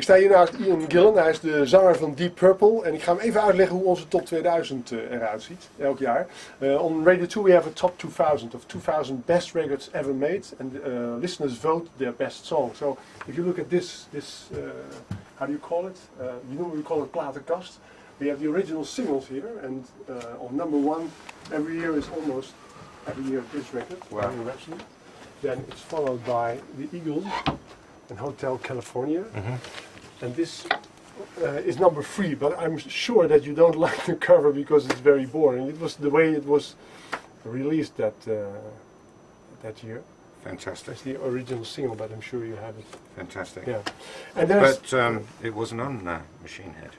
Ik sta hier naast Ian Gillan, hij is de zanger van Deep Purple. En ik ga hem even uitleggen hoe onze top 2000 eruit ziet, elk jaar. On Radio 2 we have a top 2000 of 2000 best records ever made. And listeners vote their best song. So if you look at this how do you call it? You know we call it platenkast. We have the original singles here. And on number 1 every year is almost every year this record. Wow. Then it's followed by the Eagles and Hotel California. And this is number 3, but I'm sure that you don't like the cover because it's very boring. It was the way it was released that year. Fantastic. It's the original single, but I'm sure you have it. Fantastic. Yeah. And there's it wasn't on Machine Head.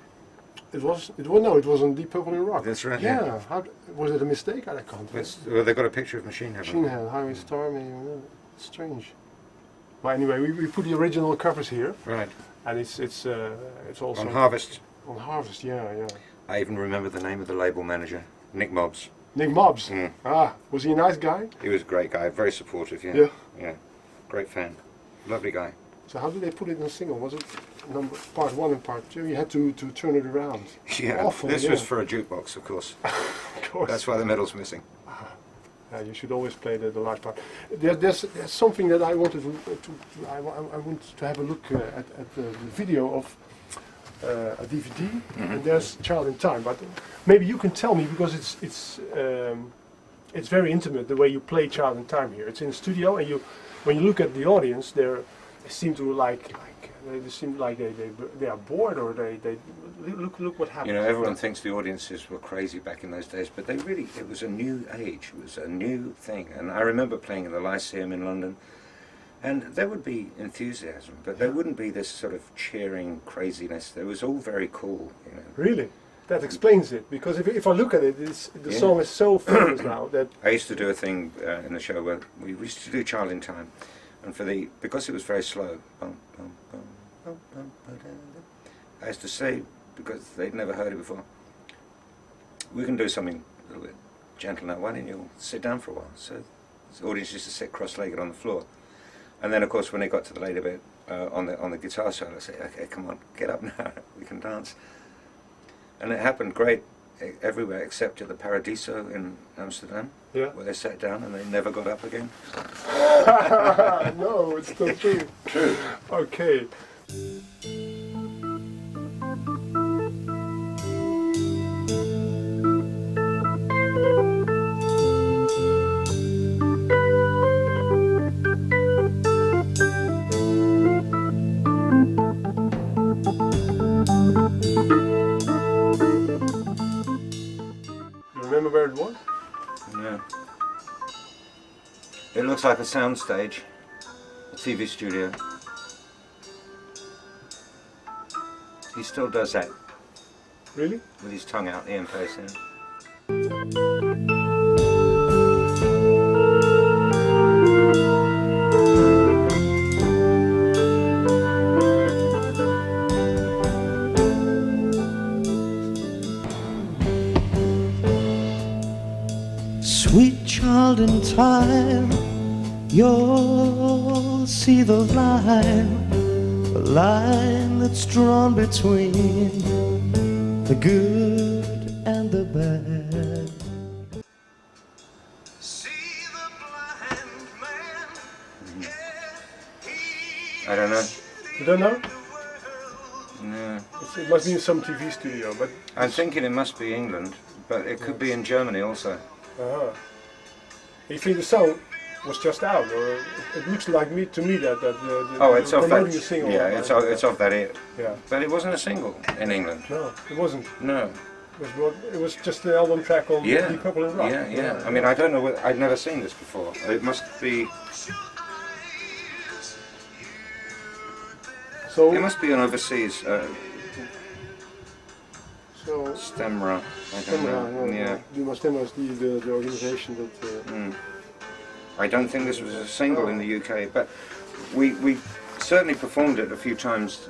it was on Deep Purple in Rock. That's right. Yeah. How was it a mistake? I can't. Well, they got a picture of Machine Head. Machine Head, Highway Star, maybe. It's strange. Well, anyway, we put the original covers here. Right. And it's also On Harvest. On Harvest, yeah. I even remember the name of the label manager, Nick Mobbs. Nick Mobbs. Mm. Was he a nice guy? He was a great guy, very supportive. Yeah. Yeah. Great fan. Lovely guy. So how did they put it in a single? Was it part 1 and part 2? You had to turn it around. Yeah. Awful, this was for a jukebox, of course. Of course. That's why the medal's missing. You should always play the large part. There's something that I wanted I want to have a look at the video of a DVD, and there's Child in Time. But maybe you can tell me, because it's very intimate the way you play Child in Time here. It's in the studio, and when you look at the audience, they seem to they are bored, or they look what happened. You know, everyone thinks the audiences were crazy back in those days, but it was a new age, it was a new thing. And I remember playing in the Lyceum in London, and there would be enthusiasm, but there wouldn't be this sort of cheering craziness. It was all very cool, you know. Really? That explains it, because if I look at it, the song is so famous now that... I used to do a thing in the show where we used to do Child in Time, and because it was very slow, I used to say, because they'd never heard it before, we can do something a little bit gentle now, why don't you sit down for a while? So the audience used to sit cross-legged on the floor. And then of course when it got to the later bit on the guitar solo, I say, okay, come on, get up now, we can dance. And it happened great everywhere except at the Paradiso in Amsterdam, where they sat down and they never got up again. No, it's still true. True. Okay. Remember where it was? Yeah. It looks like a soundstage, a TV studio. He still does that. Really? With his tongue out, Ian plays in. Sweet child in time, you'll see the line that's drawn between the good and the bad. See the blind man, I don't know. You don't know? No. It must be in some TV studio, but... I'm thinking it must be England, but it could be in Germany also. You think the song was just out, or it looks like to me that it's off that. the single. Yeah, it's off that ear. Yeah. But it wasn't a single in England. No, it wasn't. No. It was just the album track on Deep Purple and Rock. Yeah. I mean, I don't know. I'd never seen this before. It must be. So it must be an overseas. Stemra, Stemra. Yeah. Stemra is the organization that... I don't think this was a single in the UK, but we certainly performed it a few times.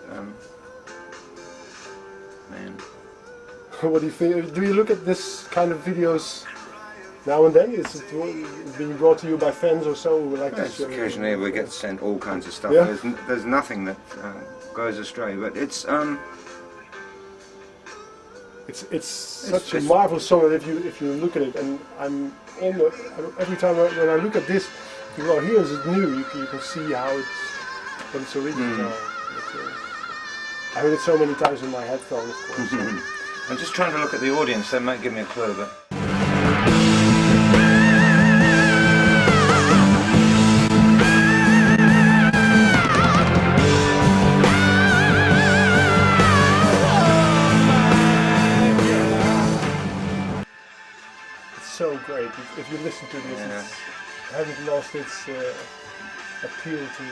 Man. What do you think? Do you look at this kind of videos Now and then, is it being brought to you by fans or so who like to Yes, show? occasionally we get sent all kinds of stuff. Yeah. There's nothing that goes astray, but it's It's such a marvelous song that if you look at it, and I'm almost every time when I look at this, well, here is it new. You can see how it's original. I heard it so many times in my headphone, of course. I'm just trying to look at the audience. They might give me a clue, but. So great. If you listen to this, Yeah. it hasn't lost its appeal to.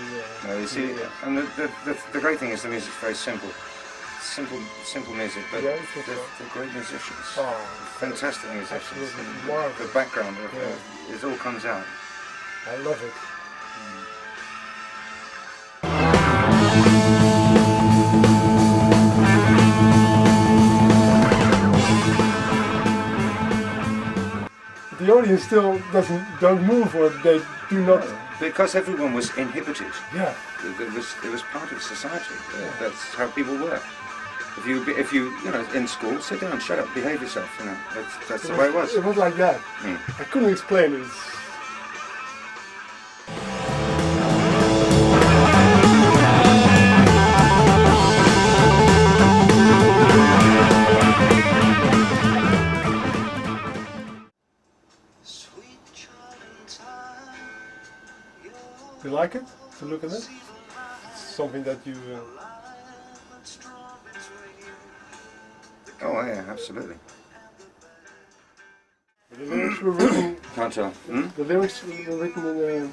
No, you see, and the great thing is the music's very simple, simple music, but Yeah, it's they're great musicians, Oh, fantastic musicians. absolutely And marvelous. the background, Yeah. it all comes out. I love it. The audience still don't move, or they do not. Because everyone was inhibited. Yeah. It was part of society. That's how people were. If you in school, sit down, shut up, behave yourself. That's the way it was. It was like that. Mm. I couldn't explain it. You like it? To look at it? It's something that you. Oh yeah, absolutely. The lyrics were written. Can't tell. The lyrics were written in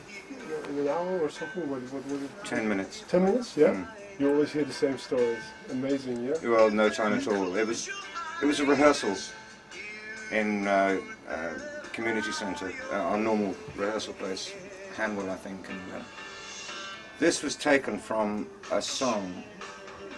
an hour or something. What was it? 10 minutes. 10 minutes? Yeah. Mm. You always hear the same stories. Amazing, yeah. Well, no time at all. It was a rehearsal in community centre, our normal rehearsal place, Hanwell, I think. And this was taken from a song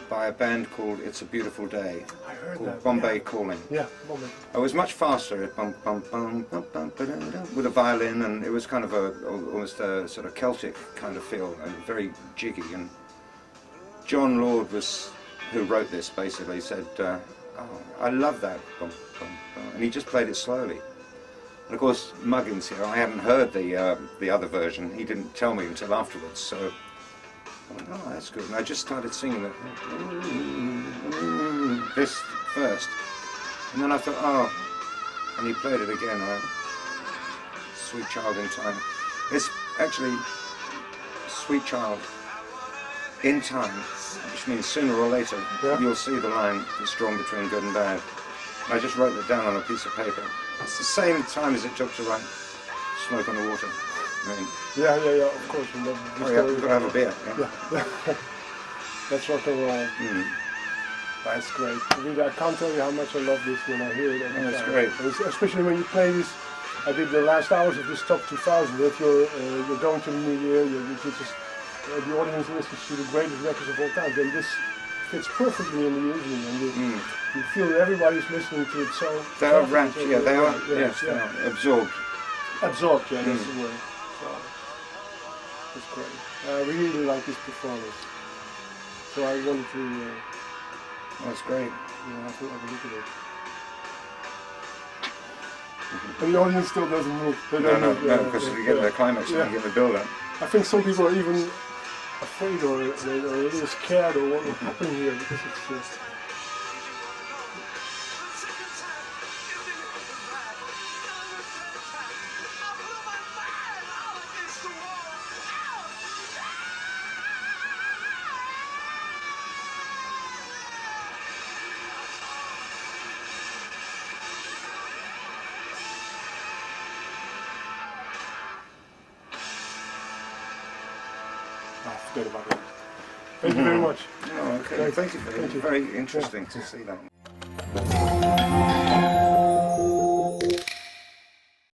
by a band called It's a Beautiful Day, I heard called that. Bombay Yeah. Calling. Yeah, Bombay. It was much faster, bum, bum, bum, bum, bum, ba-da-da, with a violin, and it was kind of almost a sort of Celtic kind of feel, and very jiggy. And John Lord who wrote this, basically said, "Oh, I love that," bum, bum, bum. And he just played it slowly. And of course, Muggins here, I hadn't heard the other version. He didn't tell me until afterwards. So I went, "Oh, that's good." And I just started singing it, this first. And then I thought, oh, and he played it again, Sweet Child in Time. It's actually Sweet Child in Time, which means sooner or later you'll see the line that's drawn between good and bad. And I just wrote it down on a piece of paper. It's the same time as it took to write Smoke on the Water. I mean, Yeah, of course. And we've got to have a beer. Yeah. That's rock and roll. Mm. That's great. Really, I can't tell you how much I love this when I hear it. Every That's time. great. And especially when you play this. I did the last hours of this top 2000. If you're going to the new year, you just the audience listens to the greatest records of all time. Then this fits perfectly in the evening, and you feel that everybody's listening to it. So They are carefully, wrapped, so yeah, they are, yes, they are absorbed. Absorbed, yeah, that's the word. So it's great. I really like this performance. So I wanted to. That's great. Have a look at it. And the audience still doesn't move. They don't move, No, because you get the climax and you get the build-up. I think some people are even afraid or they're a little scared of what will happen here because it's just. Forget about it. Thank you very much. Oh, okay. Thank you. Very interesting to see that.